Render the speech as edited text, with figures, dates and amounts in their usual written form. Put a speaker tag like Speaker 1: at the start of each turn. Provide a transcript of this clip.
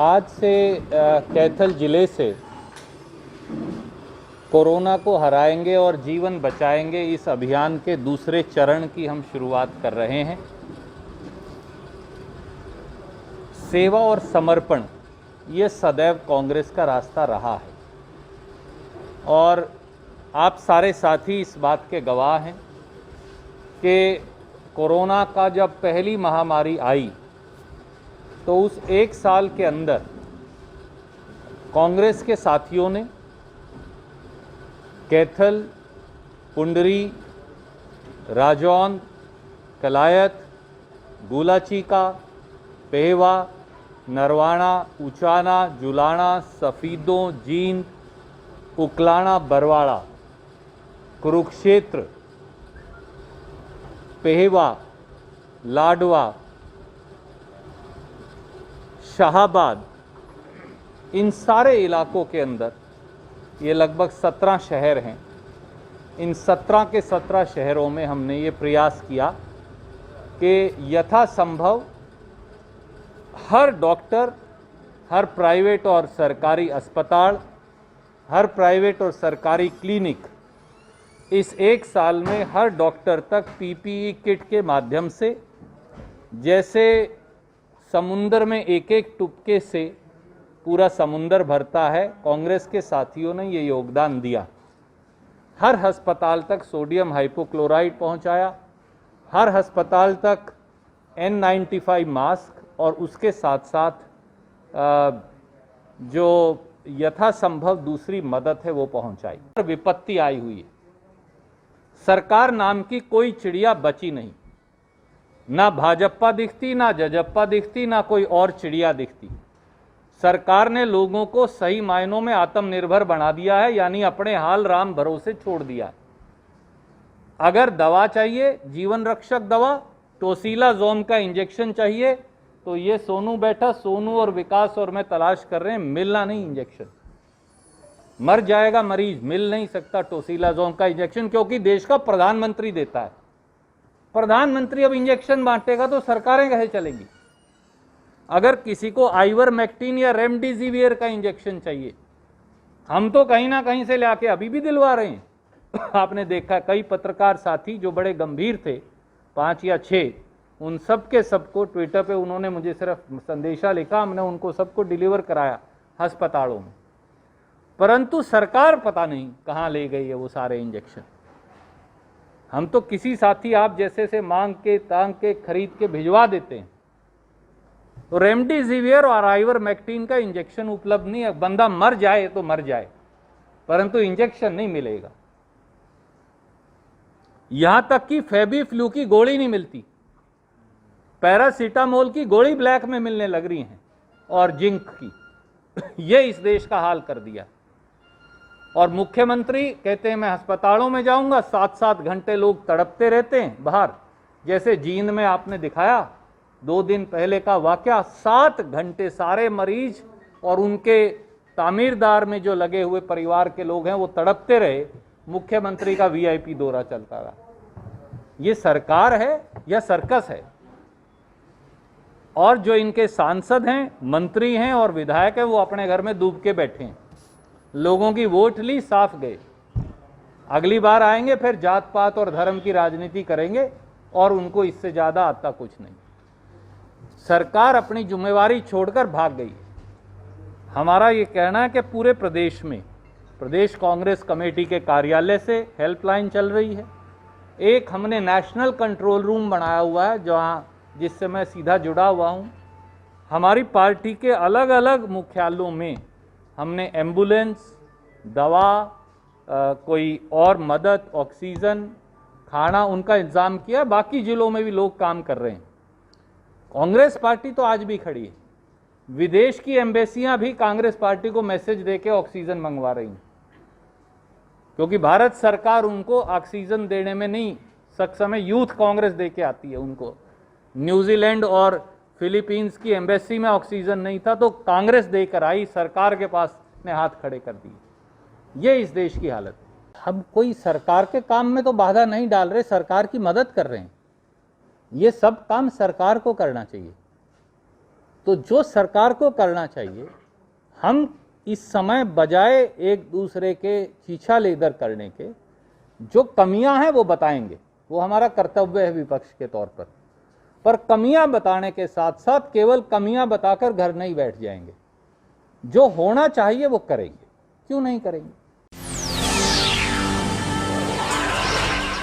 Speaker 1: आज से कैथल जिले से कोरोना को हराएंगे और जीवन बचाएंगे इस अभियान के दूसरे चरण की हम शुरुआत कर रहे हैं। सेवा और समर्पण ये सदैव कांग्रेस का रास्ता रहा है और आप सारे साथी इस बात के गवाह हैं कि कोरोना का जब पहली महामारी आई तो उस एक साल के अंदर कांग्रेस के साथियों ने कैथल, पुंडरी, राजौंद, कलायत, गुलाचीका, पेहवा, नरवाना, उचाना, जुलाना, सफीदों, जींद, उकलाना, बरवाड़ा, कुरुक्षेत्र, पेहवा, लाडवा, शाहाबाद, इन सारे इलाकों के अंदर ये लगभग 17 शहर हैं। इन 17 के 17 शहरों में हमने ये प्रयास किया कि यथासंभव हर डॉक्टर, हर प्राइवेट और सरकारी अस्पताल, हर प्राइवेट और सरकारी क्लिनिक इस एक साल में हर डॉक्टर तक पीपीई किट के माध्यम से, जैसे समुंदर में एक एक टुपके से पूरा समुंदर भरता है, कांग्रेस के साथियों ने ये योगदान दिया। हर अस्पताल तक सोडियम हाइपोक्लोराइड पहुंचाया, हर अस्पताल तक N95 मास्क और उसके साथ साथ जो यथासंभव दूसरी मदद है वो पहुंचाई। विपत्ति आई हुई है, सरकार नाम की कोई चिड़िया बची नहीं, ना भाजपा दिखती, ना जजप्पा दिखती, ना कोई और चिड़िया दिखती। सरकार ने लोगों को सही मायनों में आत्मनिर्भर बना दिया है, यानी अपने हाल राम भरोसे छोड़ दिया है। अगर दवा चाहिए, जीवन रक्षक दवा, टोसिलाज़ोम का इंजेक्शन चाहिए, तो ये सोनू बैठा, सोनू और विकास और मैं तलाश कर रहे हैं, मिलना नहीं इंजेक्शन। मर जाएगा मरीज, मिल नहीं सकता टोसिलाज़ोम का इंजेक्शन, क्योंकि देश का प्रधानमंत्री देता है। प्रधानमंत्री अब इंजेक्शन बांटेगा तो सरकारें कहे चलेंगी। अगर किसी को आइवरमेक्टिन या रेमडेसिविर का इंजेक्शन चाहिए, हम तो कहीं ना कहीं से लाके अभी भी दिलवा रहे हैं। आपने देखा कई पत्रकार साथी जो बड़े गंभीर थे, 5 या 6, उन सब के सबको ट्विटर पे उन्होंने मुझे सिर्फ संदेशा लिखा, हमने उनको सबको डिलीवर कराया अस्पतालों में। परंतु सरकार पता नहीं कहाँ ले गई है वो सारे इंजेक्शन। हम तो किसी साथी आप जैसे से मांग के तांग के खरीद के भिजवा देते हैं, तो रेमडेसिविर और आइवरमेक्टिन का इंजेक्शन उपलब्ध नहीं है। बंदा मर जाए तो मर जाए, परंतु इंजेक्शन नहीं मिलेगा। यहां तक कि फेबीफ्लू की गोली नहीं मिलती, पैरासीटामोल की गोली ब्लैक में मिलने लग रही है, और जिंक की। ये इस देश का हाल कर दिया। और मुख्यमंत्री कहते हैं मैं अस्पतालों में जाऊंगा, 7-7 घंटे लोग तड़पते रहते हैं बाहर। जैसे जींद में आपने दिखाया 2 दिन पहले का वाकया, 7 घंटे सारे मरीज और उनके तामीरदार में जो लगे हुए परिवार के लोग हैं वो तड़पते रहे, मुख्यमंत्री का VIP दौरा चलता रहा। ये सरकार है या सर्कस है? और जो इनके सांसद हैं, मंत्री हैं और विधायक हैं, वो अपने घर में डूब के बैठे हैं। लोगों की वोट ली, साफ गए। अगली बार आएंगे फिर जात पात और धर्म की राजनीति करेंगे, और उनको इससे ज़्यादा आता कुछ नहीं। सरकार अपनी जिम्मेवारी छोड़कर भाग गई। हमारा ये कहना है कि पूरे प्रदेश में प्रदेश कांग्रेस कमेटी के कार्यालय से हेल्पलाइन चल रही है। एक हमने नेशनल कंट्रोल रूम बनाया हुआ है जहाँ, जिससे मैं सीधा जुड़ा हुआ हूँ। हमारी पार्टी के अलग अलग मुख्यालयों में हमने एम्बुलेंस, दवा, कोई और मदद, ऑक्सीजन, खाना, उनका इंतज़ाम किया। बाकी जिलों में भी लोग काम कर रहे हैं। कांग्रेस पार्टी तो आज भी खड़ी है। विदेश की एम्बेसियां भी कांग्रेस पार्टी को मैसेज देके ऑक्सीजन मंगवा रही हैं, क्योंकि भारत सरकार उनको ऑक्सीजन देने में नहीं सक्षम है। यूथ कांग्रेस देके आती है उनको। न्यूजीलैंड और फिलीपींस की एम्बेसी में ऑक्सीजन नहीं था तो कांग्रेस देकर आई, सरकार के पास ने हाथ खड़े कर दिए। ये इस देश की हालत है। हम कोई सरकार के काम में तो बाधा नहीं डाल रहे, सरकार की मदद कर रहे हैं। ये सब काम सरकार को करना चाहिए। तो जो सरकार को करना चाहिए, हम इस समय बजाय एक दूसरे के चीछा लेदर करने के, जो कमियां हैं वो बताएंगे, वो हमारा कर्तव्य है विपक्ष के तौर पर कमियां बताने के साथ साथ केवल कमियां बताकर घर नहीं बैठ जाएंगे, जो होना चाहिए वो करेंगे। क्यों नहीं करेंगे?